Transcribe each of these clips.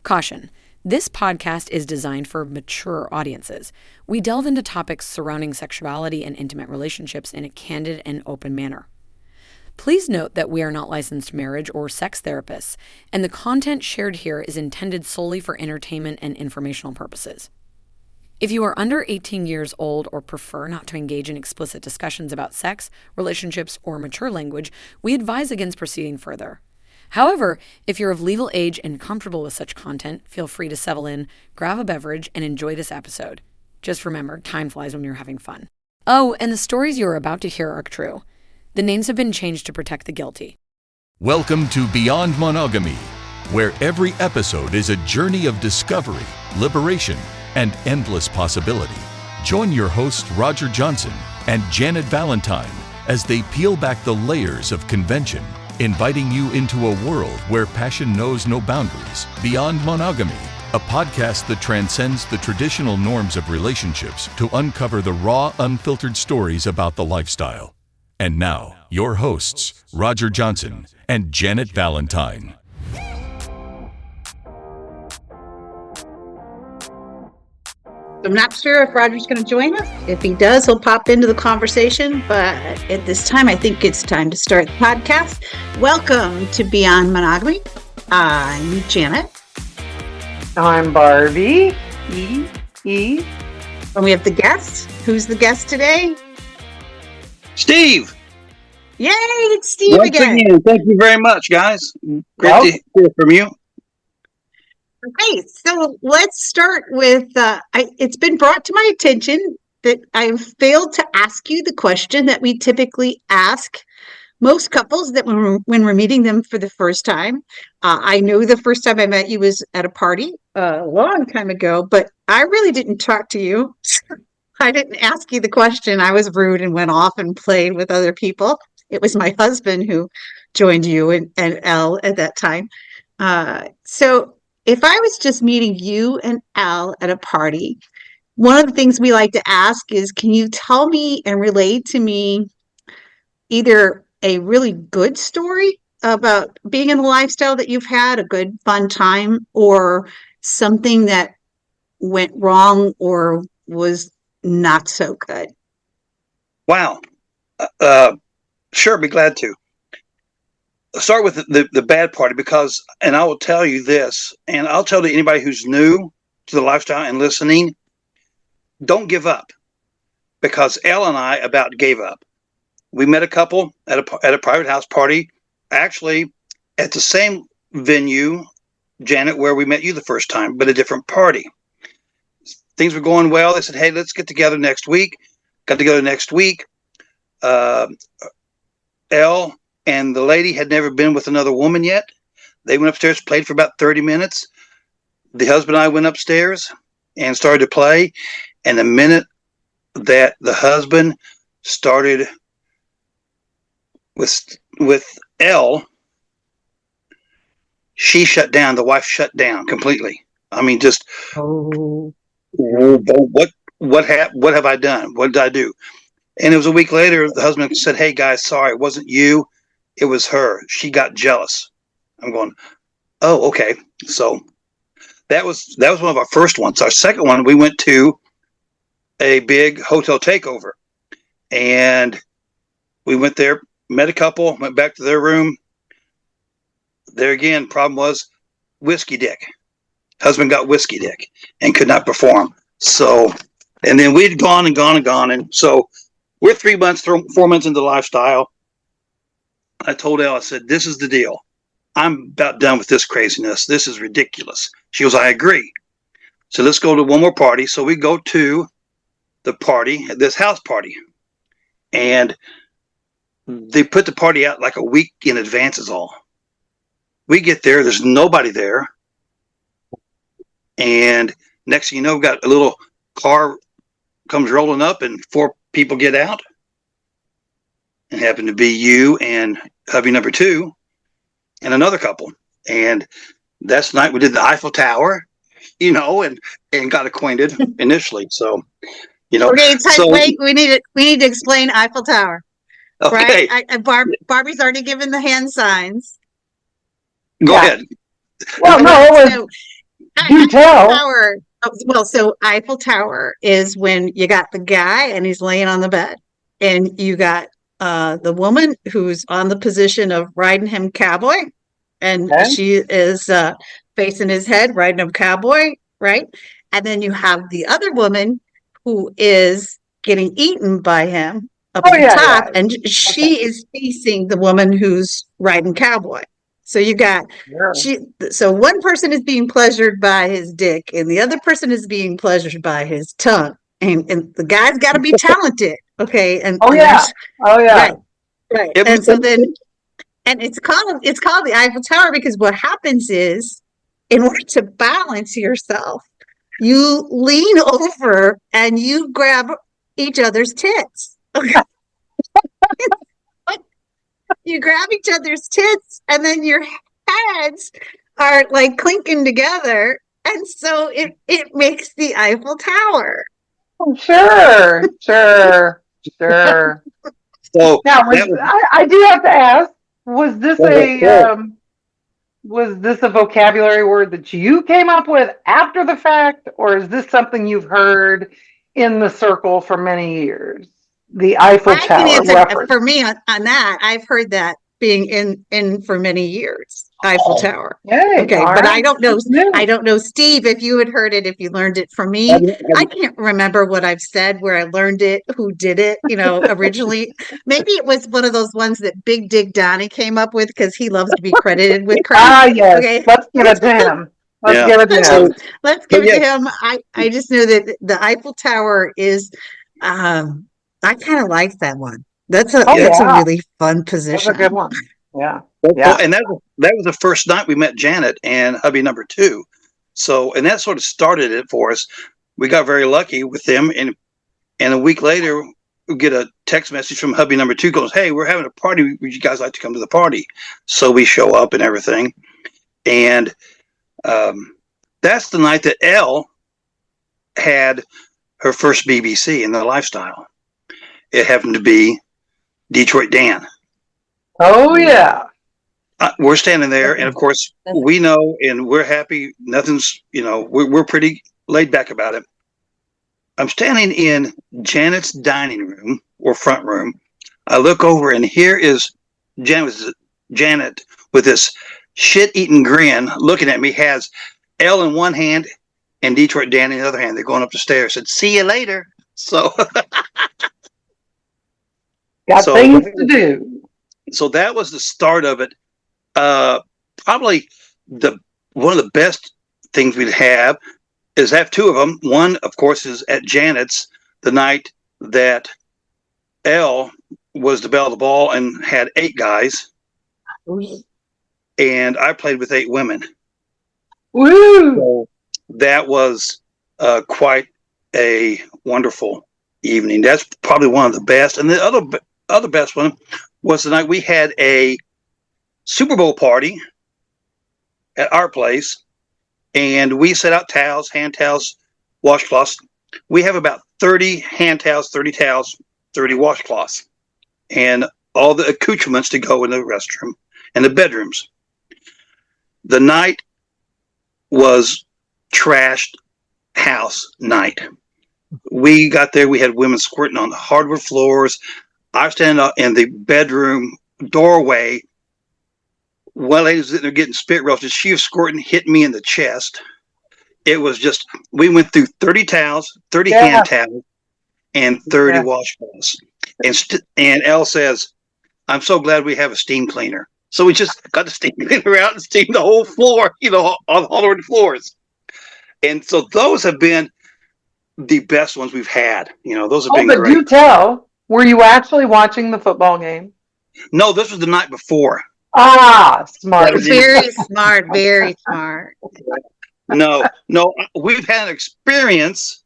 Caution. This podcast is designed for mature audiences. We delve into topics surrounding sexuality and intimate relationships in a candid and open manner. Please note that we are not licensed marriage or sex therapists, and the content shared here is intended solely for entertainment and informational purposes. If you are under 18 years old or prefer not to engage in explicit discussions about sex, relationships, or mature language, we advise against proceeding further. However, if you're of legal age and comfortable with such content, feel free to settle in, grab a beverage, and enjoy this episode. Just remember, time flies when you're having fun. Oh, and the stories you are about to hear are true. The names have been changed to protect the guilty. Welcome to Beyond Monogamy, where every episode is a journey of discovery, liberation, and endless possibility. Join your hosts Roger Johnson and Janet Valentine as they peel back the layers of convention, inviting you into a world where passion knows no boundaries. Beyond Monogamy, a podcast that transcends the traditional norms of relationships to uncover the raw, unfiltered stories about the lifestyle. And now, your hosts, Roger Johnson and Janet Valentine. I'm not sure if Roger's going to join us. If he does, he'll pop into the conversation. But at this time, I think it's time to start the podcast. Welcome to Beyond Monogamy. I'm Janet. I'm Barbie. And we have the guest. Who's the guest today? Steve. Yay, it's Steve Once again. Thank you very much, guys. Great to hear from you. Okay, so let's start with, it's been brought to my attention that I've failed to ask you the question that we typically ask most couples that when we're meeting them for the first time. I know the first time I met you was at a party a long time ago, but I really didn't talk to you. I didn't ask you the question. I was rude and went off and played with other people. It was my husband who joined you and Elle at that time. So if I was just meeting you and Elle at a party, one of the things we like to ask is, can you tell me and relate to me either a really good story about being in the lifestyle that you've had, a good fun time, or something that went wrong or was not so good? Wow. Sure, be glad to. Start with the bad part, because, and I will tell you this, and I'll tell to anybody who's new to the lifestyle and listening, don't give up, because Elle and I about gave up. We met a couple at a private house party, actually at the same venue, Janet, where we met you the first time, but a different party. Things were going well. They said, hey, let's get together next week. Got together next week. Elle and the lady had never been with another woman yet. They went upstairs, played for about 30 minutes. The husband and I went upstairs and started to play. And the minute that the husband started with Elle, she shut down. The wife shut down completely. I mean, just, what have I done? What did I do? And it was a week later, the husband said, hey guys, sorry, it wasn't you. It was her. She got jealous. I'm going, oh, okay. So that was one of our first ones. Our second one, we went to a big hotel takeover, and we went there, met a couple, went back to their room. There again, problem was whiskey dick. Husband got whiskey dick and could not perform. So, and then we'd gone. And so we're 4 months into the lifestyle. I told Elle, I said, this is the deal. I'm about done with this craziness. This is ridiculous. She goes, I agree. So let's go to one more party. So we go to the party, this house party. And they put the party out like a week in advance is all. We get there. There's nobody there. And next thing you know, we've got a little car comes rolling up and 4 people get out. It happened to be you and hubby number 2 and another couple. And that's the night we did the Eiffel Tower, and got acquainted initially. So, Okay, wait, we need to explain Eiffel Tower. Okay. Right? Barbie's already given the hand signs. Go ahead. Well, no, Do tell. Tower. Well, so Eiffel Tower is when you got the guy and he's laying on the bed, and you got the woman who's on the position of riding him cowboy, and Okay. she is facing his head, riding him cowboy, right? And then you have the other woman who is getting eaten by him up Oh, at the yeah, top, yeah. and she is facing the woman who's riding cowboy. So you got Sure. so one person is being pleasured by his dick and the other person is being pleasured by his tongue. And the guy's got to be talented. Okay. Oh, And yeah. there's Oh, yeah. right, right. And so then and it's called the Eiffel Tower because what happens is in order to balance yourself, you lean over and you grab each other's tits. Okay. You grab each other's tits and then your heads are like clinking together. And so it makes the Eiffel Tower. Sure. Sure. Sure. So Now, that was, I do have to ask, was this Go ahead. was this a vocabulary word that you came up with after the fact, or is this something you've heard in the circle for many years? The Eiffel I can Tower answer reference. for me on that. I've heard that being in for many years. Eiffel Tower. Yay, Okay, all but right. I don't know, Steve, if you had heard it, if you learned it from me. I can't remember what I've said, where I learned it, who did it, originally. Maybe it was one of those ones that Big Dig Donnie came up with because he loves to be credited with crap. Ah, yes. Okay. Let's give it to him. Let's Yeah. give it to So- him. Let's give it yeah. to him. I just know that the Eiffel Tower is I kind of like that one. That's a Oh, that's a yeah. really fun That's position. a good one. Yeah. So- Yeah. and that was the first night we met Janet and hubby number 2. So, and that sort of started it for us. We got very lucky with them, and a week later we get a text message from hubby number 2 goes, "Hey, we're having a party. Would you guys like to come to the party?" So we show up and everything, and that's the night that Elle had her first BBC in the lifestyle. It happened to be Detroit Dan. Oh, yeah. We're standing there, and of course, we know, and we're happy. Nothing's, we're pretty laid back about it. I'm standing in Janet's dining room or front room. I look over, and here is Janet with this shit-eating grin, looking at me. Has Elle in one hand and Detroit Dan in the other hand. They're going up the stairs. Said, "See you later." So, Got So- things to do. so that was the start of it. Probably one of the best things we'd have is have 2 of them. One, of course, is at Janet's the night that Elle was the belle of the ball and had 8 guys, and I played with 8 women. Woo! So that was quite a wonderful evening. That's probably one of the best. And the other best one was the night we had a Super Bowl party at our place, and we set out towels, hand towels, washcloths. We have about 30 hand towels, 30 towels, 30 washcloths, and all the accoutrements to go in the restroom and the bedrooms. The night was trashed house night. We got there, we had women squirting on the hardwood floors. I was standing up in the bedroom doorway. One lady was sitting there getting spit roasted. She was squirting, hitting me in the chest. It was just, we went through 30 towels, 30 hand towels, and 30 washcloths. And Elle says, "I'm so glad we have a steam cleaner." So we just got the steam cleaner out and steamed the whole floor, all over the floors. And so those have been the best ones we've had. Those have been but great. do tell, were you actually watching the football game? No, this was the night before. Ah, smart. Very smart, very smart. No, we've had an experience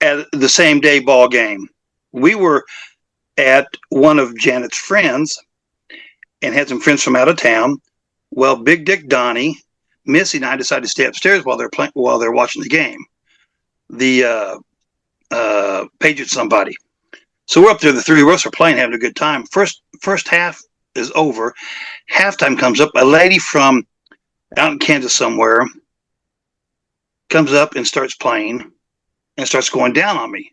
at the same day ball game. We were at one of Janet's friends and had some friends from out of town. Well, Big Dick Donnie, Missy, and I decided to stay upstairs while they're watching the game. The Patriots somebody. So we're up there. The 3 of us are playing, having a good time. First half is over. Halftime comes up. A lady from out in Kansas somewhere, comes up and starts playing and starts going down on me.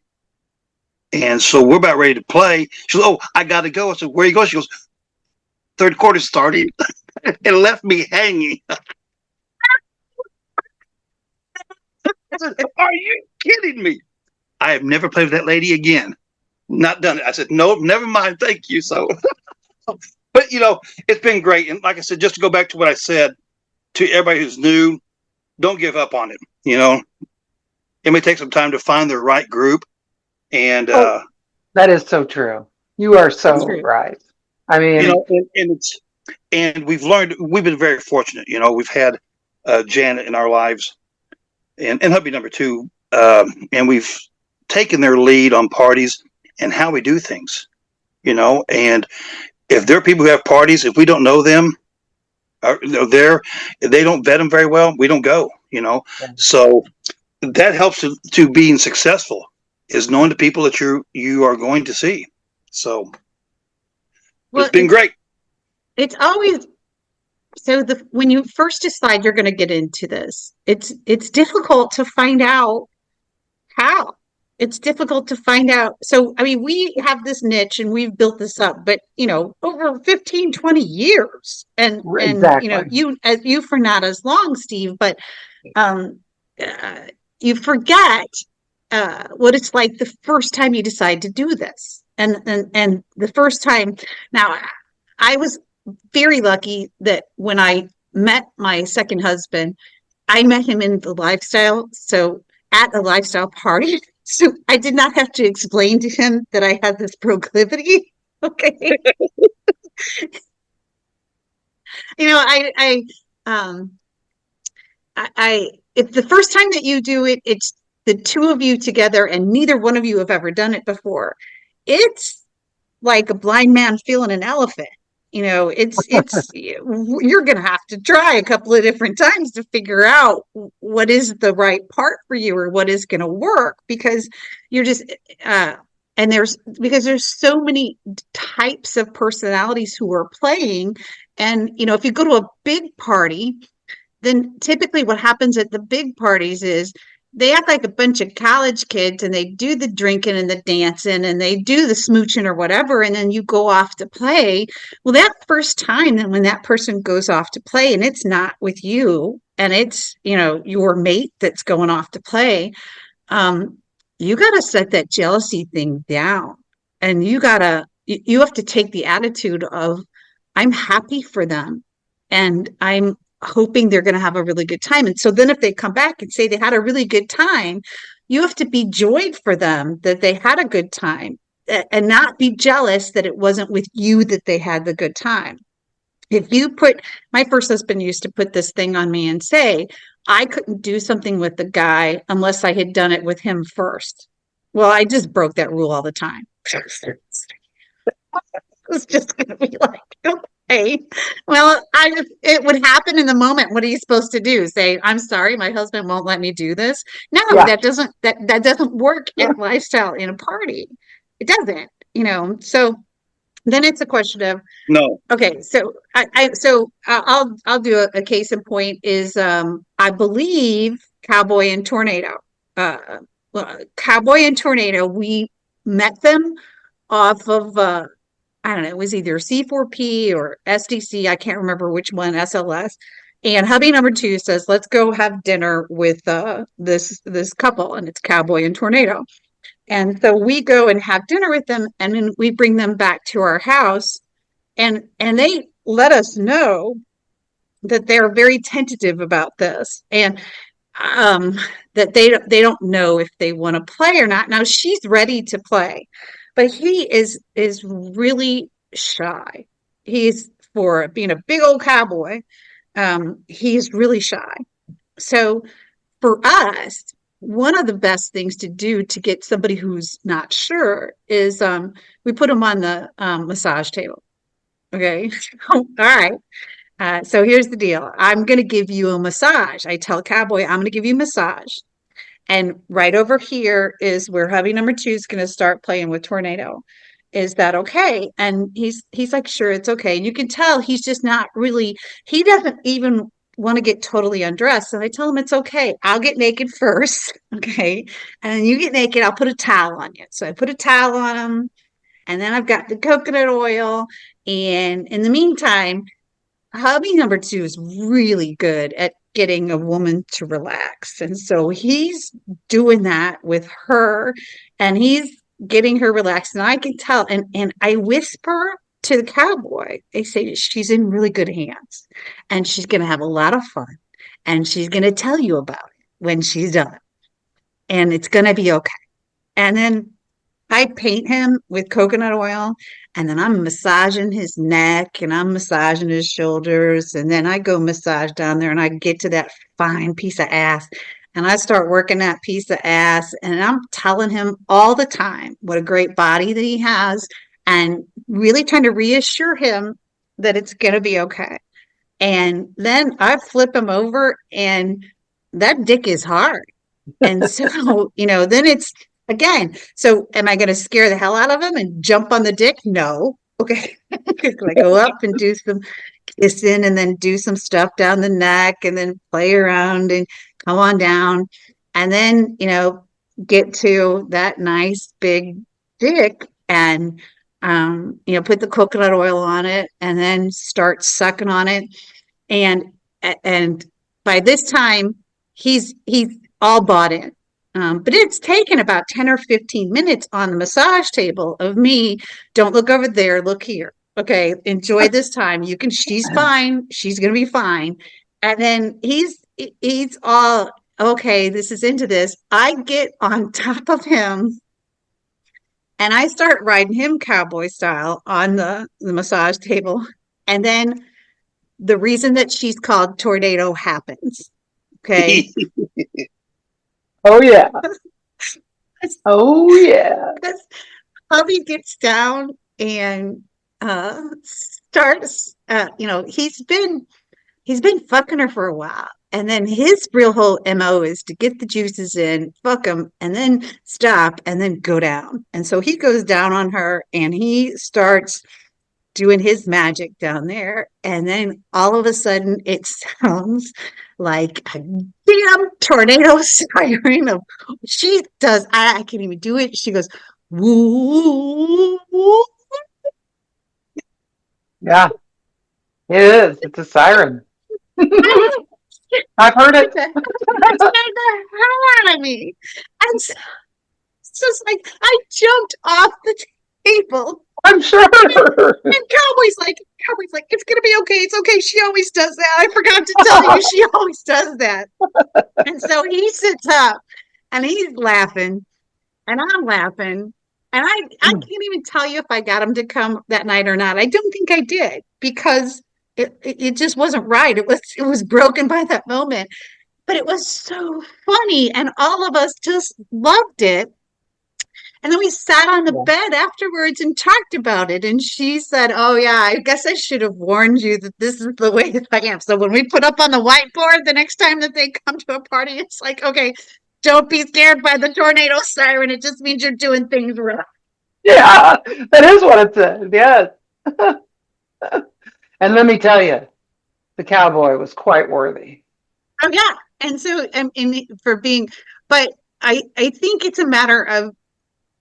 And so we're about ready to play. She goes, "Oh, I got to go." I said, "Where you go?" She goes, "Third quarter started," and left me hanging. I said, "Are you kidding me?" I have never played with that lady again. Not done it. I said, "No, never mind. Thank you." So, but it's been great. And like I said, just to go back to what I said to everybody who's new, don't give up on it. It may take some time to find the right group. And, that is so true. You are so true. right. I mean, and we've been very fortunate. We've had Janet in our lives and hubby number two. And we've taken their lead on parties and how we do things, and if there are people who have parties, if we don't know them, or they don't vet them very well, we don't go, so that helps to being successful is knowing the people that you are going to see. So it's been great. It's always so when you first decide you're going to get into this, it's difficult to find out how. It's difficult to find out. So, I mean, we have this niche and we've built this up, but over 15, 20 years. And exactly. you for not as long, Steve, but um you forget what it's like the first time you decide to do this. And the first time now I was very lucky that when I met my second husband, I met him in the lifestyle. So at a lifestyle party. So I did not have to explain to him that I had this proclivity. Okay. Um, if the first time that you do it, it's the two of you together and neither one of you have ever done it before. It's like a blind man feeling an elephant. It's you're going to have to try a couple of different times to figure out what is the right part for you or what is going to work, because you're just and there's so many types of personalities who are playing. And if you go to a big party, then typically what happens at the big parties is they act like a bunch of college kids and they do the drinking and the dancing and they do the smooching or whatever. And then you go off to play. Well, that first time, then when that person goes off to play and it's not with you and it's, your mate that's going off to play, you got to set that jealousy thing down. And you have to take the attitude of, I'm happy for them and I'm hoping they're going to have a really good time. And so then if they come back and say they had a really good time, you have to be joyed for them that they had a good time and not be jealous that it wasn't with you that they had the good time. My first husband used to put this thing on me and say, I couldn't do something with the guy unless I had done it with him first. Well, I just broke that rule all the time. It's just going to be like, okay, well, it would happen in the moment. What are you supposed to do? Say, I'm sorry, my husband won't let me do this. No, that doesn't work in lifestyle in a party. It doesn't, so then it's a question of, No. okay, so I'll do a case in point is, I believe Cowboy and Tornado, Cowboy and Tornado, we met them off of, I don't know, it was either C4P or SDC. I can't remember which one, SLS. And hubby number two says, let's go have dinner with this couple, and it's Cowboy and Tornado. And so we go and have dinner with them, and then we bring them back to our house, and they let us know that they're very tentative about this, and that they don't know if they want to play or not. Now she's ready to play, but he is really shy. He's, for being a big old cowboy, he's really shy. So for us, one of the best things to do to get somebody who's not sure is we put them on the massage table. Okay. All right. So here's the deal. I'm going to give you a massage. I tell Cowboy, I'm going to give you a massage. And right over here is where hubby number two is going to start playing with Tornado. Is that okay? And he's like, sure, it's okay. And you can tell he's just not really, he doesn't even want to get totally undressed. And I tell him it's okay. I'll get naked first. Okay. And then you get naked. I'll put a towel on you. So I put a towel on him. And then I've got the coconut oil. And in the meantime, hubby number two is really good at getting a woman to relax. And so he's doing that with her and he's getting her relaxed. And I can tell. And I whisper to the cowboy, they say she's in really good hands and she's going to have a lot of fun and she's going to tell you about it when she's done and it's going to be okay. And then I paint him with coconut oil and then I'm massaging his neck and I'm massaging his shoulders. And then I go massage down there and I get to that fine piece of ass and I start working that piece of ass. And I'm telling him all the time what a great body that he has and really trying to reassure him that it's going to be okay. And then I flip him over and that dick is hard. And so, then it's again, so am I going to scare the hell out of him and jump on the dick? No. Okay. I go up and do some kissing and then do some stuff down the neck and then play around and come on down. And then, get to that nice big dick and, put the coconut oil on it and then start sucking on it. And by this time, he's all bought in. But it's taken about 10 or 15 minutes on the massage table of me. Don't look over there. Look here. Okay. Enjoy this time. She's fine. She's going to be fine. And then he's all, okay, this is into this. I get on top of him and I start riding him cowboy style on the massage table. And then the reason that she's called Tornado happens. Okay. Oh, yeah. Oh, yeah. Hubby gets down and starts, he's been fucking her for a while. And then his real whole MO is to get the juices in, fuck him, and then stop and then go down. And so he goes down on her and he starts doing his magic down there. And then all of a sudden it sounds like a damn tornado siren of she does. I can't even do it. She goes, woo, woo. Yeah, it is. It's a siren. I've heard it. Scared the hell out of me. And so, it's just like I jumped off the table. I'm sure. And Cowboy's like, it's gonna be okay. It's okay. She always does that. I forgot to tell you, she always does that. And so he sits up and he's laughing and I'm laughing. And I can't even tell you if I got him to come that night or not. I don't think I did because it just wasn't right. It was broken by that moment. But it was so funny and all of us just loved it. And then we sat on the bed afterwards and talked about it. And she said, oh, yeah, I guess I should have warned you that this is the way that I am. So when we put up on the whiteboard the next time that they come to a party, it's like, okay, don't be scared by the tornado siren. It just means you're doing things wrong. Yeah, that is what it says. Yes. And let me tell you, the cowboy was quite worthy. Oh, yeah. And so but I think it's a matter of,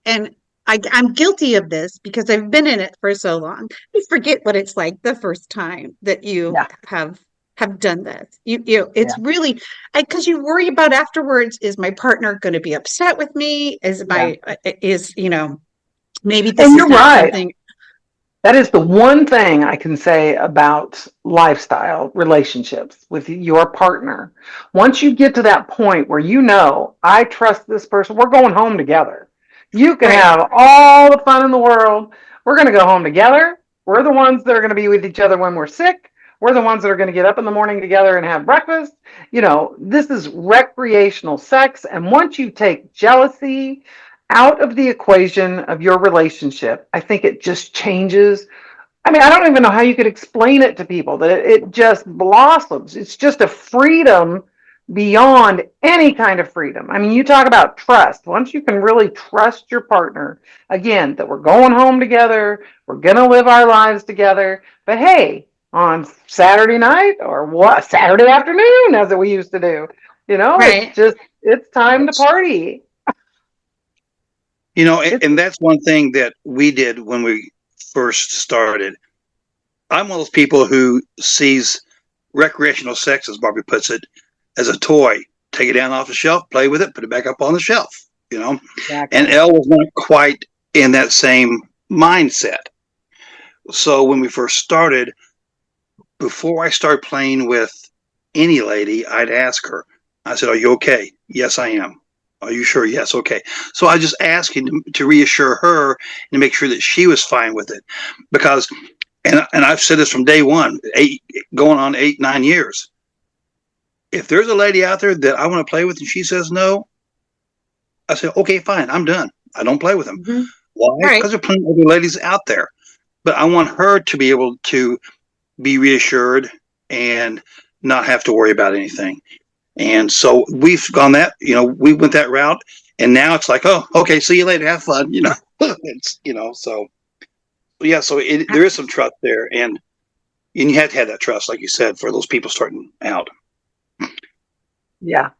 and I'm guilty of this because I've been in it for so long. You forget what it's like the first time that you have done this. It's really because you worry about afterwards. Is my partner going to be upset with me? Maybe this and is not something. That is the one thing I can say about lifestyle relationships with your partner. Once you get to that point where I trust this person, we're going home together. You can have all the fun in the world. We're going to go home together. We're the ones that are going to be with each other when we're sick. We're the ones that are going to get up in the morning together and have breakfast. This is recreational sex. And once you take jealousy out of the equation of your relationship, I think it just changes. I mean, I don't even know how you could explain it to people, that it just blossoms. It's just a freedom beyond any kind of freedom. I mean, you talk about trust. Once you can really trust your partner, again, that we're going home together, we're going to live our lives together. But hey, on Saturday night or what Saturday afternoon, as we used to do. Right. It's time to party. And that's one thing that we did when we first started. I'm one of those people who sees recreational sex, as Barbie puts it, as a toy. Take it down off the shelf, play with it, put it back up on the shelf. Exactly. And Elle was not quite in that same mindset. So when we first started, before I start playing with any lady, I'd ask her. I said, "Are you okay?" "Yes, I am." "Are you sure?" "Yes." "Okay." So I just asked him to reassure her and to make sure that she was fine with it, because, and I've said this from day one, going on 8, 9 years. If there's a lady out there that I want to play with and she says no, I say, "Okay, fine, I'm done. I don't play with them." Mm-hmm. Why? Right. Because there are plenty of other ladies out there. But I want her to be able to be reassured and not have to worry about anything. And so we've gone we went that route, and now it's like, "Oh, okay, see you later, have fun." It's so yeah, so there is some trust there, and you have to have that trust, like you said, for those people starting out. Yeah.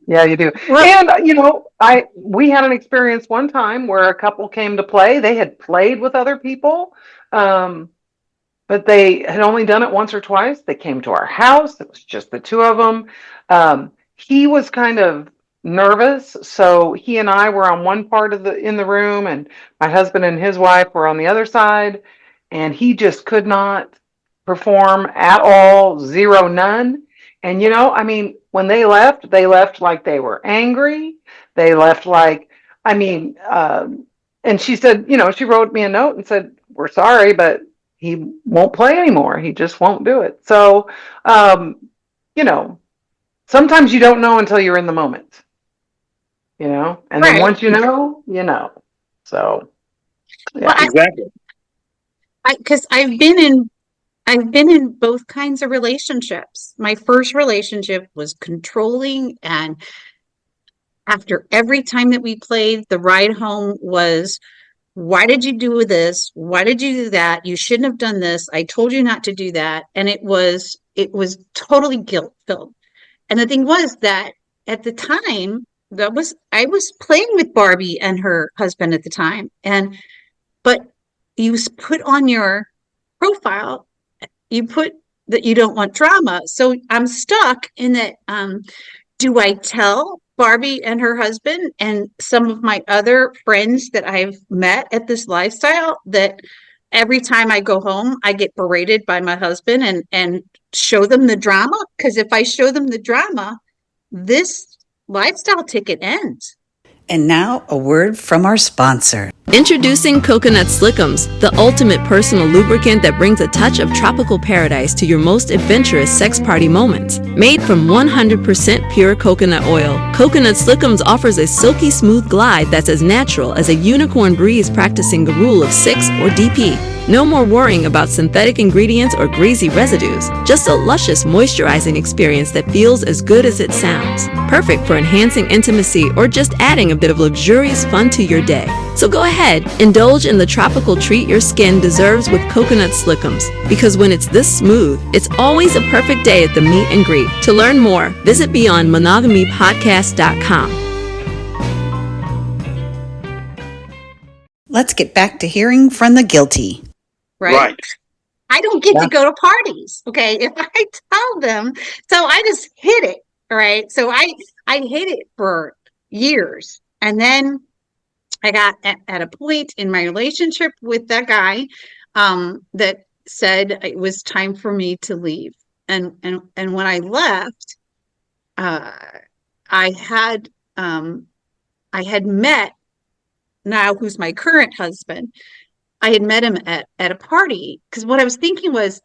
Yeah, you do. Well, And we had an experience one time where a couple came to play. They had played with other people, but they had only done it once or twice. They came to our house. It was just the two of them. He was kind of nervous, so he and I were on one part in the room, and my husband and his wife were on the other side, and he just could not perform at all, zero, none. And I mean, when they left like they were angry. They left like, I mean, and she said, she wrote me a note and said, "We're sorry, but he won't play anymore. He just won't do it." So, you know, sometimes you don't know until you're in the moment, and then right. once you know, you know. So, Well, yeah. Exactly. because I've been in both kinds of relationships. My first relationship was controlling, and after every time that we played, the ride home was, "Why did you do this? Why did you do that? You shouldn't have done this. I told you not to do that." And it was totally guilt filled. And the thing was that at the time, I was playing with Barbie and her husband at the time, but you put on your profile, you put that you don't want drama. So I'm stuck in that. Do I tell Barbie and her husband and some of my other friends that I've met at this lifestyle that every time I go home, I get berated by my husband and show them the drama? Because if I show them the drama, this lifestyle ticket ends. And now, a word from our sponsor. Introducing Coconut Slickums, the ultimate personal lubricant that brings a touch of tropical paradise to your most adventurous sex party moments. Made from 100% pure coconut oil, Coconut Slickums offers a silky smooth glide that's as natural as a unicorn breeze practicing the rule of 6 or DP. No more worrying about synthetic ingredients or greasy residues. Just a luscious moisturizing experience that feels as good as it sounds. Perfect for enhancing intimacy or just adding a bit of luxurious fun to your day. So go ahead, indulge in the tropical treat your skin deserves with Coconut Slickums. Because when it's this smooth, it's always a perfect day at the meet and greet. To learn more, visit BeyondMonogamyPodcast.com. Let's get back to hearing from the guilty. Right. I don't get to go to parties. Okay. If I tell them, so I just hid it. Right. So I hid it for years. And then I got at a point in my relationship with that guy that said it was time for me to leave. And when I left, I had met now who's my current husband. I had met him at a party, because what I was thinking was,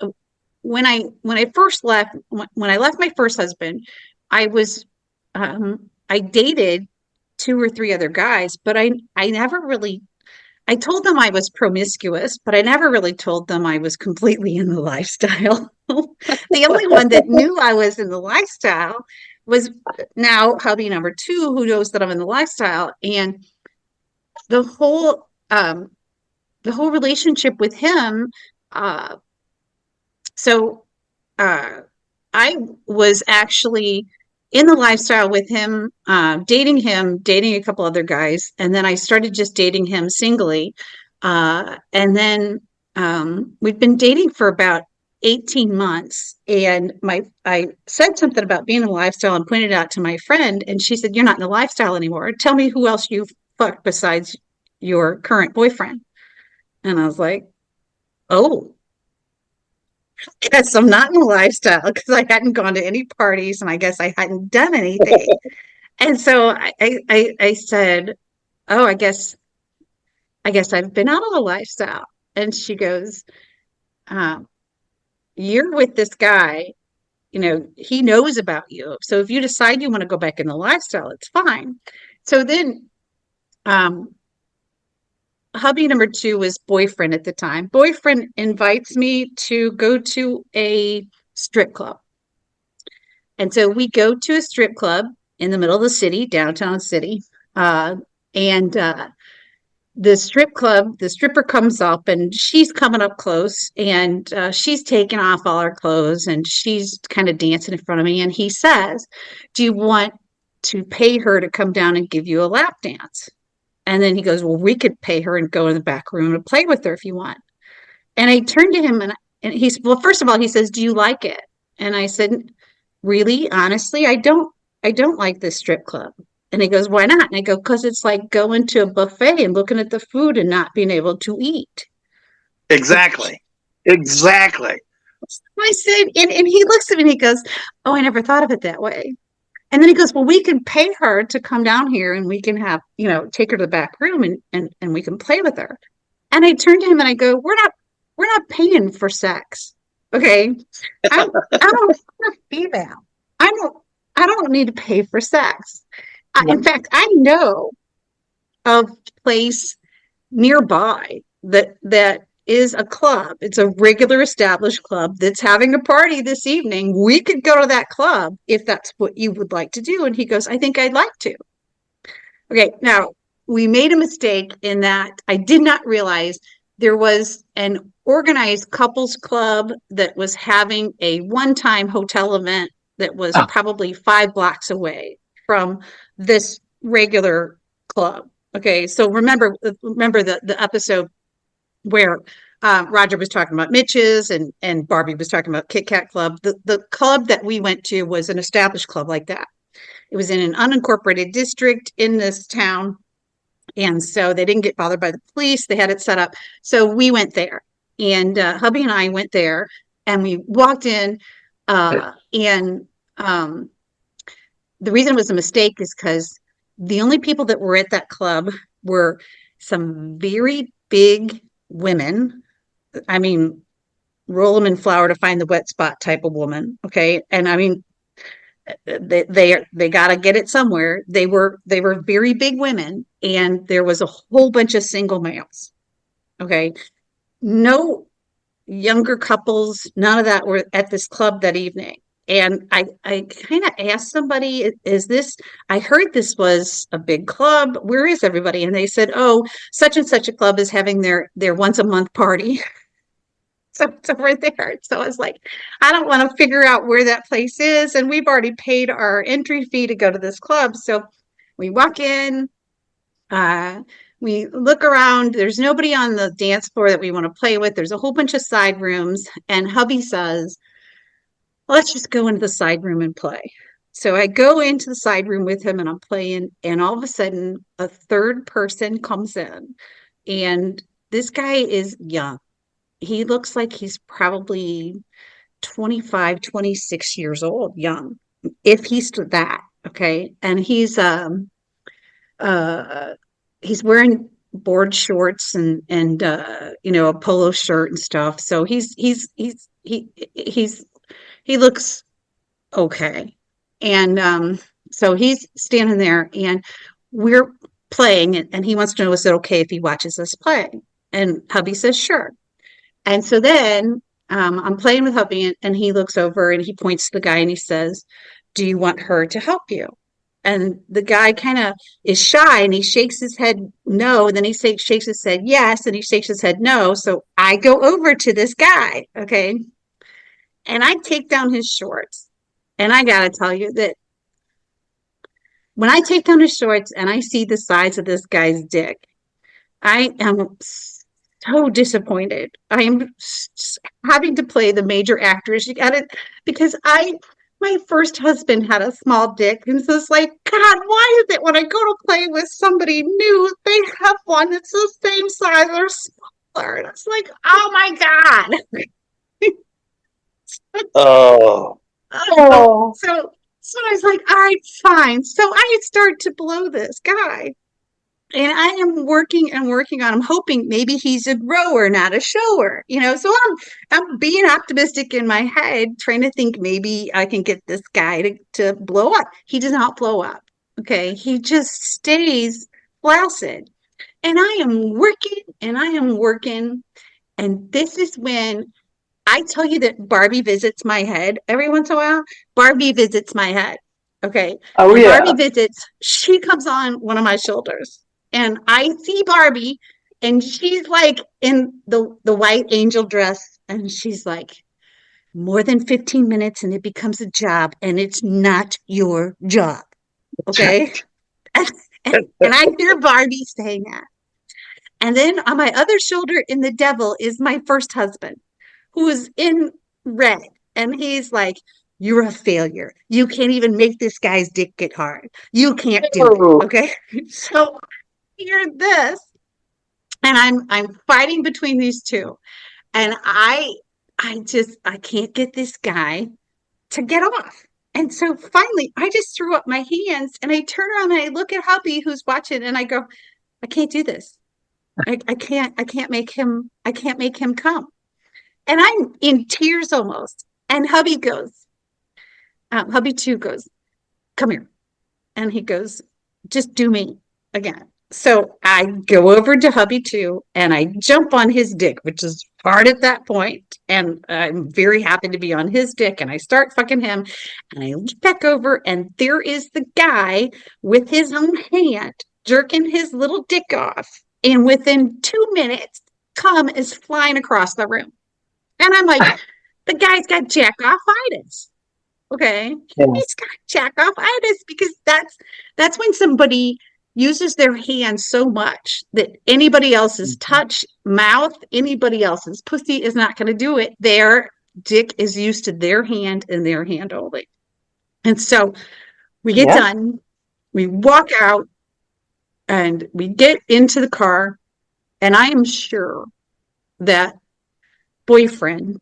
when I first left, when I left my first husband, I was I dated 2 or 3 other guys, but I never really, I told them I was promiscuous, but I never really told them I was completely in the lifestyle. The only one that knew I was in the lifestyle was now hubby number 2, who knows that I'm in the lifestyle. And the whole relationship with him, so I was actually in the lifestyle with him, dating a couple other guys, and then I started just dating him singly. And then we'd been dating for about 18 months, and I said something about being in the lifestyle and pointed it out to my friend, and she said, "You're not in the lifestyle anymore. Tell me who else you've fucked besides your current boyfriend." And I was like, "Oh, guess I'm not in the lifestyle because I hadn't gone to any parties and I guess I hadn't done anything." And so I said, "Oh, I guess I've been out of the lifestyle." And she goes, um, "You're with this guy, he knows about you. So if you decide you want to go back in the lifestyle, it's fine." So then um, hubby number two was boyfriend at the time. Boyfriend invites me to go to a strip club. And so we go to a strip club in the middle of the city, downtown city. And the strip club, the stripper comes up and she's coming up close and she's taking off all her clothes and she's kind of dancing in front of me. And he says, "Do you want to pay her to come down and give you a lap dance?" And then he goes, "Well, we could pay her and go in the back room and play with her if you want." And I turned to him and he's, well, first of all, he says, "Do you like it?" And I said, "Really, honestly, I don't like this strip club." And he goes, "Why not?" And I go, "Because it's like going to a buffet and looking at the food and not being able to eat." Exactly. Exactly. I said, and he looks at me and he goes, "Oh, I never thought of it that way." And then he goes, "Well, we can pay her to come down here and we can have, take her to the back room and we can play with her." And I turned to him and I go, we're not paying for sex. Okay. I'm a female. I don't, I don't need to pay for sex. In fact, I know of a place nearby that is a club. It's a regular established club that's having a party this evening. We could go to that club if that's what you would like to do. And he goes, "I think I'd like to." Okay, now we made a mistake in that I did not realize there was an organized couples club that was having a one-time hotel event that was Oh, probably 5 blocks away from this regular club. Okay, so remember the episode where Roger was talking about Mitch's and Barbie was talking about Kit Kat Club. The club that we went to was an established club like that. It was in an unincorporated district in this town. And so they didn't get bothered by the police. They had it set up. So we went there. And hubby and I went there and we walked in. And the reason it was a mistake is because the only people that were at that club were some very big women. I mean, roll them in flour to find the wet spot type of woman. Okay. And I mean, they got to get it somewhere. They were very big women, and there was a whole bunch of single males. Okay, no younger couples, none of that were at this club that evening. And I kind of asked somebody, "Is this? I heard this was a big club. Where is everybody?" And they said, "Oh, such and such a club is having their once a month party." So it's over there. So I was like, I don't want to figure out where that place is. And we've already paid our entry fee to go to this club. So we walk in, uh, we look around. There's nobody on the dance floor that we want to play with. There's a whole bunch of side rooms. And hubby says, "Let's just go into the side room and play." So I go into the side room with him and I'm playing. And all of a sudden, a third person comes in. And this guy is young. He looks like he's probably 25, 26 years old, young, if he's that. Okay. And uh he's wearing board shorts and a polo shirt and stuff. So he looks okay. And so he's standing there and we're playing and he wants to know, is it okay if he watches us play? And hubby says, "Sure." And so then I'm playing with hubby and he looks over and he points to the guy and he says, "Do you want her to help you?" And the guy kind of is shy and he shakes his head no. And then he shakes his head yes. And he shakes his head no. So I go over to this guy. Okay. And I take down his shorts. And I got to tell you that when I take down his shorts and I see the size of this guy's dick, I am so disappointed. I am having to play the major actress. You got it because my first husband had a small dick, and so it's like, God, why is it when I go to play with somebody new, they have one that's the same size or smaller? And it's like, oh my God. Oh, Oh, so I was like, all right, fine. So I start to blow this guy. And I am working and working on him, hoping maybe he's a grower, not a shower. So I'm being optimistic in my head, trying to think maybe I can get this guy to blow up. He does not blow up. Okay. He just stays flaccid. And I am working and I am working. And this is when I tell you that Barbie visits my head every once in a while. Barbie visits my head. Okay. Oh And yeah. Barbie visits, she comes on one of my shoulders. And I see Barbie, and she's like in the white angel dress. And she's like, more than 15 minutes and it becomes a job, and it's not your job. Okay. And I hear Barbie saying that. And then on my other shoulder in the devil is my first husband, who is in red. And he's like, you're a failure. You can't even make this guy's dick get hard. You can't do it. Ooh. Okay. So hear this. And I'm fighting between these two. And I can't get this guy to get off. And so finally I just threw up my hands and I turn around and I look at hubby who's watching and I go, I can't do this. I can't make him come. And I'm in tears almost. And hubby two goes, come here. And he goes, just do me again. So I go over to hubby two and I jump on his dick, which is hard at that point. And I'm very happy to be on his dick. And I start fucking him. And I look back over and there is the guy with his own hand jerking his little dick off. And within 2 minutes, cum is flying across the room. And I'm like, the guy's got jack-off-itis. Okay. Yeah. He's got jack-off-itis because that's when somebody uses their hand so much that anybody else's touch, mouth, anybody else's pussy is not going to do it. Their dick is used to their hand and their hand only. And so we get done, we walk out, and we get into the car, and I am sure that boyfriend,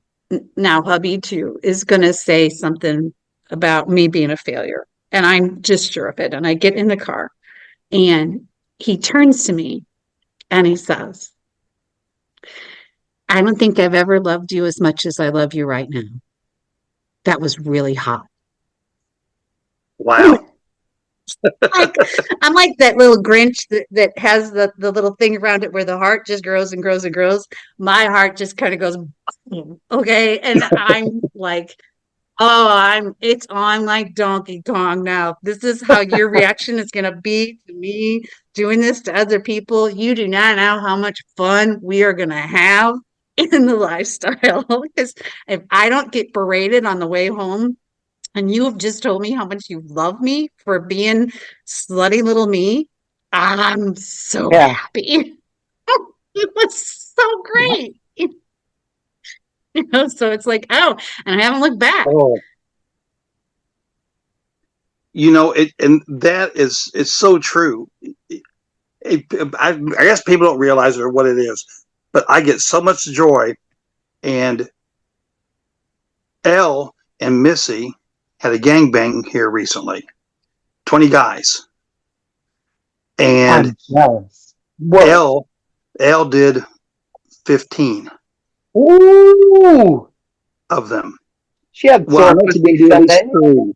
now hubby too, is going to say something about me being a failure. And I'm just sure of it. And I get in the car and he turns to me and he says, I don't think I've ever loved you as much as I love you right now. That was really hot. wow. Like, I'm like that little Grinch that has the little thing around it where the heart just grows and grows and grows. My heart just kind of goes, okay. And I'm like, oh, it's on like Donkey Kong now. This is how your reaction is going to be to me doing this to other people. You do not know how much fun we are going to have in the lifestyle. Because if I don't get berated on the way home, and you have just told me how much you love me for being slutty little me, I'm so happy. It was so great. So it's like, oh, and I haven't looked back. Oh. And that is so true. I guess people don't realize it or what it is, but I get so much joy. And Elle and Missy had a gangbang here recently, 20 guys. And Elle did 15. Ooh. Of them. She had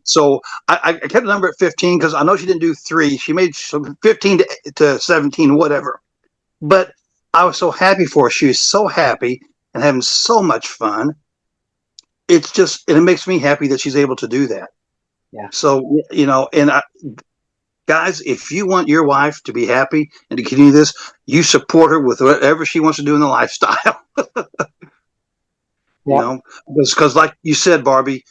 so I kept the number at 15 because I know she didn't do 3. She made 15 to 17, whatever. But I was so happy for her. She was so happy and having so much fun. It's just, and it makes me happy that she's able to do that. Yeah. So, guys, if you want your wife to be happy and to continue this, you support her with whatever she wants to do in the lifestyle. You know, because like you said, Barbie,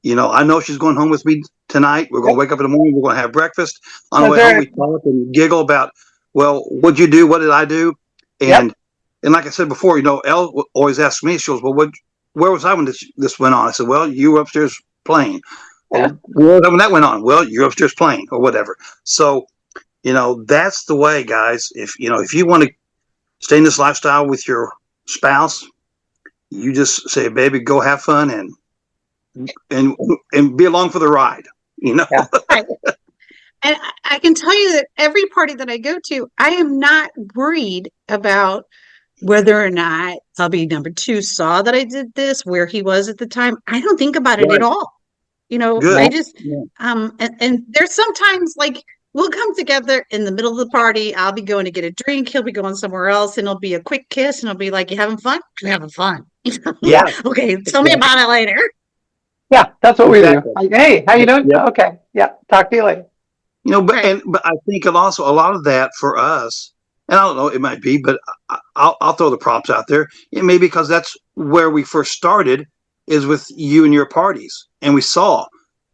I know she's going home with me tonight. We're going to wake up in the morning. We're going to have breakfast. On the way home, we talk and giggle about, well, what'd you do? What did I do? And and like I said before, Elle always asks me, she goes, well, where was I when this went on? I said, well, you were upstairs playing. Well, where was I when that went on? Well, you're upstairs playing or whatever. So, that's the way, guys. If you want to stay in this lifestyle with your spouse, you just say, baby, go have fun and be along for the ride. Right. And I can tell you that every party that I go to, I am not worried about whether or not hubby number two saw that I did this, where he was at the time. I don't think about it at all. Good. I just and there's sometimes like we'll come together in the middle of the party. I'll be going to get a drink. He'll be going somewhere else, and it'll be a quick kiss, and it'll be like, "You having fun? I'm having fun." Yeah. Okay. Tell me about it later. Yeah, that's what we do. Like, hey, how you doing? Yep. Okay. Yeah. Talk to you later. But I think also a lot of that for us, and I don't know, it might be, but I'll throw the props out there. It may be because that's where we first started, is with you and your parties, and we saw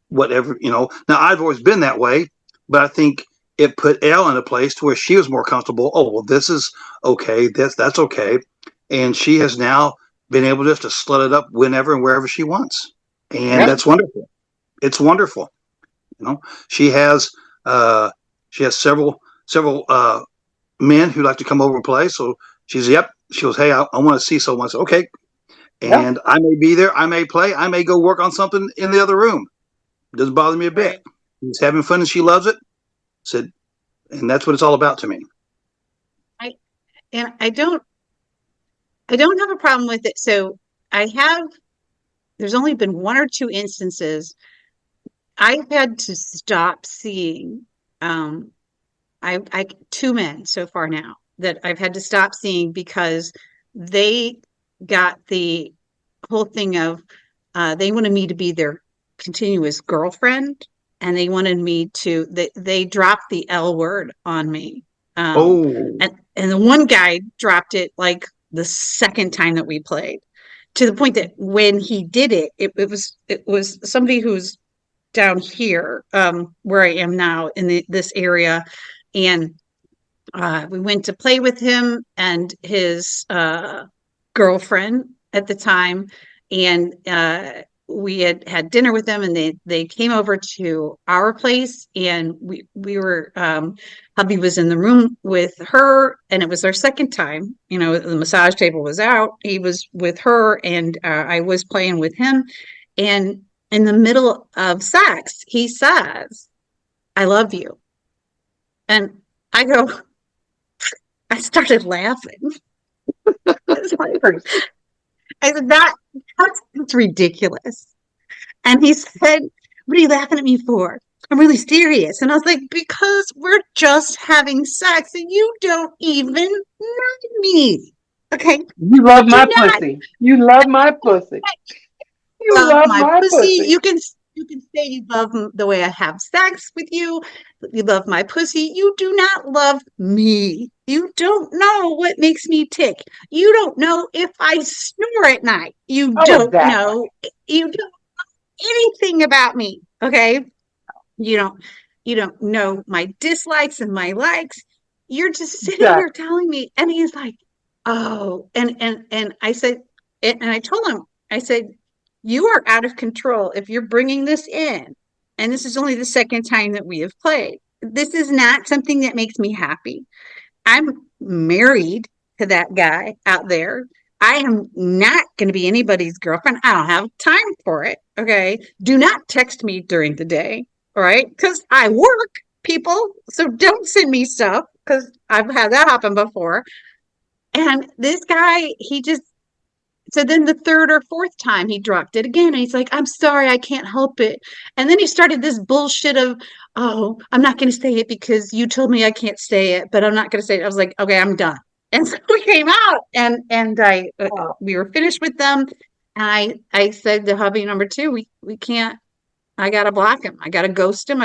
whatever. Now I've always been that way, but I think it put Elle in a place to where she was more comfortable. Oh, well, this is okay. That's okay, and she has now been able just to slut it up whenever and wherever she wants, and that's wonderful. It's wonderful. She has several men who like to come over and play. So she goes, hey, I want to see someone. I said, okay. And I may be there. I may play. I may go work on something in the other room. It doesn't bother me a bit. She's having fun and she loves it. Said, and that's what it's all about to me. I don't have a problem with it. So there's only been one or two instances I've had to stop seeing. Two men so far now that I've had to stop seeing because they got the whole thing of they wanted me to be their continuous girlfriend, and they wanted me to. They dropped the L word on me. And the one guy dropped it like the second time that we played, to the point that when he did it, it was somebody who's down here, where I am now in this area. And we went to play with him and his girlfriend at the time. And we had dinner with them, and they came over to our place, and we were, hubby was in the room with her, and it was our second time. The massage table was out. He was with her, and I was playing with him. And in the middle of sex, he says, "I love you." And I started laughing. I said, that's ridiculous. And he said, "What are you laughing at me for? I'm really serious." And I was like, "Because we're just having sex and you don't even know me." Okay. You love my pussy. You love my pussy. You love my pussy. You can say you love the way I have sex with you. You love my pussy. You do not love me. You don't know what makes me tick. You don't know if I snore at night. You don't know. You don't know anything about me. Okay. You don't know my dislikes and my likes. You're just sitting here telling me. And he's like, "Oh," and I said, and I told him, I said, "You are out of control if you're bringing this in. And this is only the second time that we have played. This is not something that makes me happy. I'm married to that guy out there. I am not going to be anybody's girlfriend. I don't have time for it. Okay. Do not text me during the day. All right. Because I work, people. So don't send me stuff, because I've had that happen before." And this guy, so then the third or fourth time he dropped it again, and he's like, "I'm sorry, I can't help it." And then he started this bullshit of, "Oh, I'm not going to say it because you told me I can't say it, but I'm not going to say it." I was like, "Okay, I'm done." And so we came out, and we were finished with them. And I said to hubby number two, we can't. I got to block him. I got to ghost him.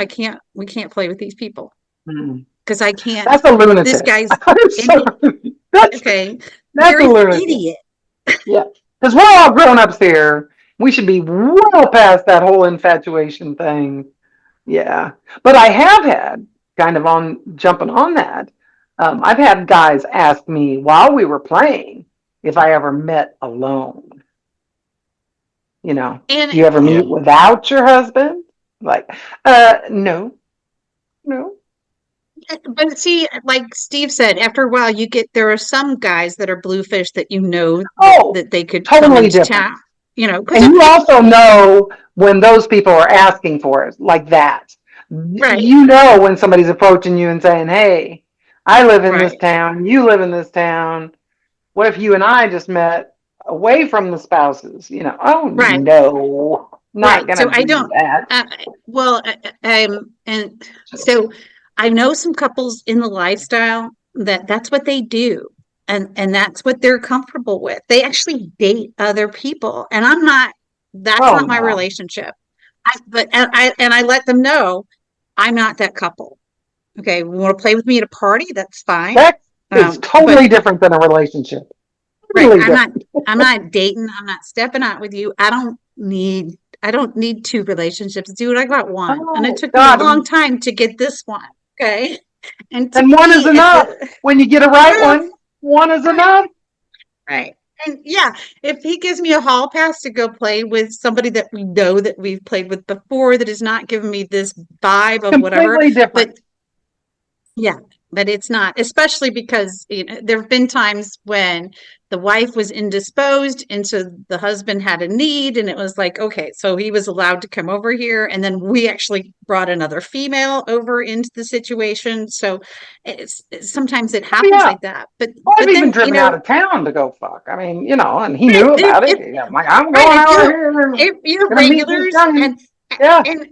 We can't play with these people, because I can't. That's a lunatic. This guy's okay. That's You're a lunatic. idiot. Yeah. Because we're all grown-ups here. We should be well past that whole infatuation thing. Yeah. But I have had, kind of on jumping on that, I've had guys ask me while we were playing if I ever met alone. You know, And do you ever meet without your husband? Like, no, no. but see, like Steve said, after a while, there are some guys that are bluefish that Oh, that they could come totally into different. town. Because And you also know when those people are asking for it like that. right, You know when somebody's approaching you and saying, hey, I live in this right, town, you live in this town. What if you and I just met away from the spouses? Oh right, no, not right. So gonna I do don't. that. Well, and so I know some couples in the lifestyle that's what they do, and that's what they're comfortable with. They actually date other people, and I'm not. That's Oh not my no. relationship. I let them know I'm not that couple. Okay, you want to play with me at a party? That's fine. That is But totally different than a relationship. right, Totally different. I'm not dating. I'm not stepping out with you. I don't need two relationships, dude. I got one, and it Oh took me a God. long time to get this one. Okay, and to And one is me, at enough. the When you get a right yeah, one is right, enough. right. And yeah, if he gives me a hall pass to go play with somebody that we know that we've played with before, that is not giving me this vibe of whatever, Completely different. but yeah, but it's not, especially because there have been times when the wife was indisposed, and so the husband had a need, and it was like, okay, so he was allowed to come over here, and then we actually brought another female over into the situation. So sometimes it Oh happens yeah. like that. But Well, I've but even then driven out of town to go fuck. I mean, and he right, knew if, about it. if Yeah, I'm like, I'm right, going over here and if you're gonna meet this regulars young. Yeah. and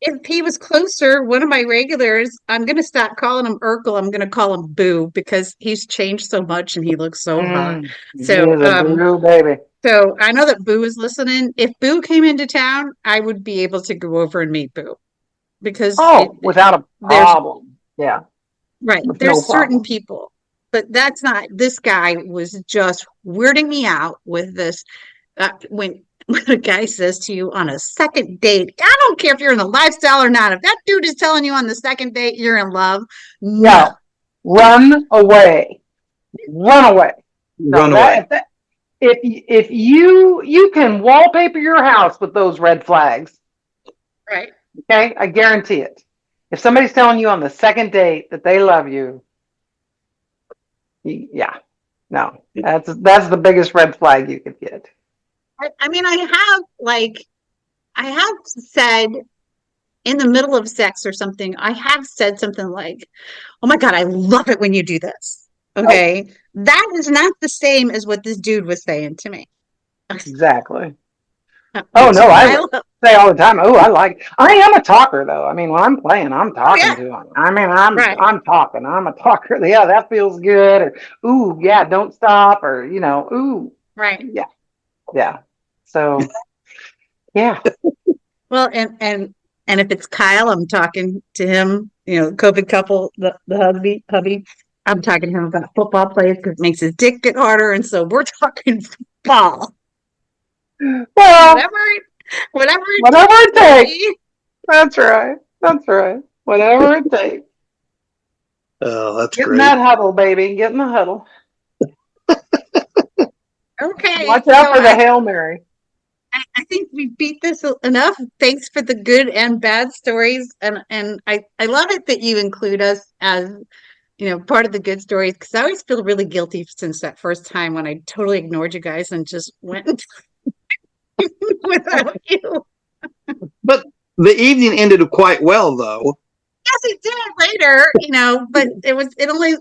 if he was closer, one of my regulars, I'm gonna stop calling him Urkel. I'm gonna call him Boo because he's changed so much and he looks so hot. He So is a blue baby. so I know that Boo is listening. If Boo came into town, I would be able to go over and meet Boo because Oh, without a there's problem. Yeah, right, with no there's certain problem. people, but that's not. This guy was just weirding me out with this. When when a guy says to you on a second date, I don't care if you're in the lifestyle or not. If that dude is telling you on the second date you're in love, Yeah, no. run away, run away. No, Run away. if you can wallpaper your house with those red flags. Right. Okay, I guarantee it. If somebody's telling you on the second date that they love you, yeah, no, that's the biggest red flag you could get. I mean, I have said in the middle of sex or something, I have said something like, "Oh my God, I love it when you do this." Oh, Okay. That is not the same as what this dude was saying to me. exactly. Oh Which no, I I love. say all the time. Oh, I am a talker though. I mean, when I'm playing, I'm Oh talking yeah. to them. I mean, I'm Right. I'm talking. I'm a talker. Yeah, that feels good. Or ooh, yeah, don't stop. Or ooh, Right. yeah, yeah. So yeah. Well, and if it's Kyle, I'm talking to him, COVID couple, the hubby, I'm talking to him about football plays because it makes his dick get harder. And so we're talking football. Well, Whatever, whatever it whatever takes, it takes. baby. That's right. That's right. Whatever it takes. Oh, that's Get in great. that huddle, baby. Get in the huddle. Okay, Watch out so for the Hail Mary. I think we beat this enough. Thanks for the good and bad stories, and I love it that you include us as part of the good stories because I always feel really guilty since that first time when I totally ignored you guys and just went without you. But the evening ended quite well, though. Yes, it did later, but it only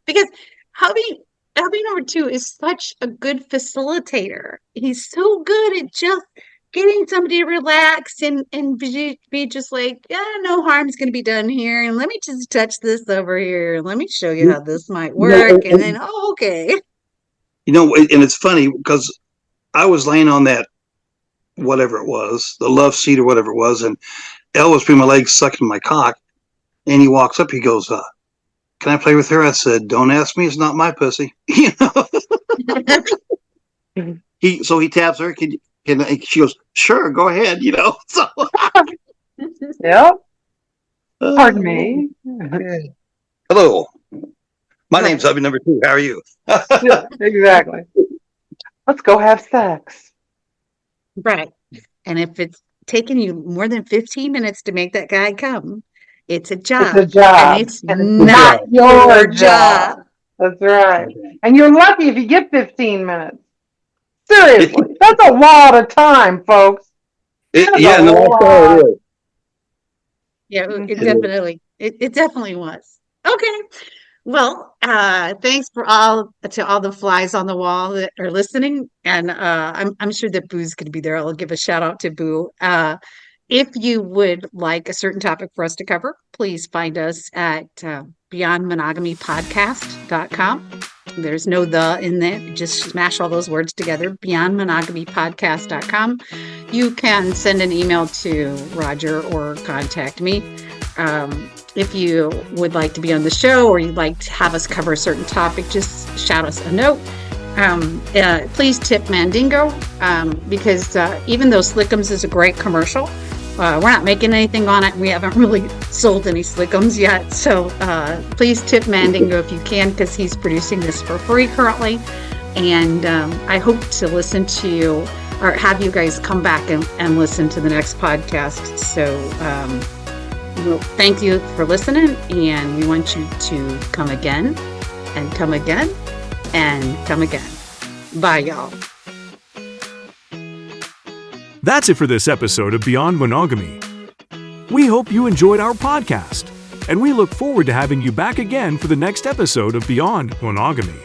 because hubby hubby number two is such a good facilitator. He's so good at just getting somebody to relax and be just like, yeah, no harm's gonna be done here, and let me just touch this over here, and let me show you how this might work, and then okay. And it's funny because I was laying on that whatever it was, the love seat or whatever it was, and Elle was between my legs sucking my cock, and he walks up, he goes, "Can I play with her?" I said, "Don't ask me, it's not my pussy." he taps her. Can and she goes, sure, go ahead. So. Yep. Pardon me. Hello. My Right. name's hubby number 2. How are you? Yeah, exactly. Let's go have sex. Right. And if it's taking you more than 15 minutes to make that guy come, it's a job. It's a job. And it's And it's not your job. That's right. And you're lucky if you get 15 minutes. Seriously. That's a lot of time, folks. That's Yeah, a no, lot. it is. Yeah, Mhm. it definitely was. Okay. Well, thanks to all the flies on the wall that are listening, and I'm sure that Boo's going to be there. I'll give a shout out to Boo. If you would like a certain topic for us to cover, please find us at beyondmonogamypodcast.com. There's no "the" in there. Just smash all those words together. Beyondmonogamypodcast.com. You can send an email to Roger or contact me. If you would like to be on the show or you'd like to have us cover a certain topic, just shout us a note. Please tip Mandingo because even though Slickums is a great commercial, we're not making anything on it. We haven't really sold any Slickums yet. So please tip Mandingo if you can, because he's producing this for free currently. And I hope to listen to you or have you guys come back and listen to the next podcast. So well, thank you for listening. And we want you to come again and come again and come again. Bye, y'all. That's it for this episode of Beyond Monogamy. We hope you enjoyed our podcast, and we look forward to having you back again for the next episode of Beyond Monogamy.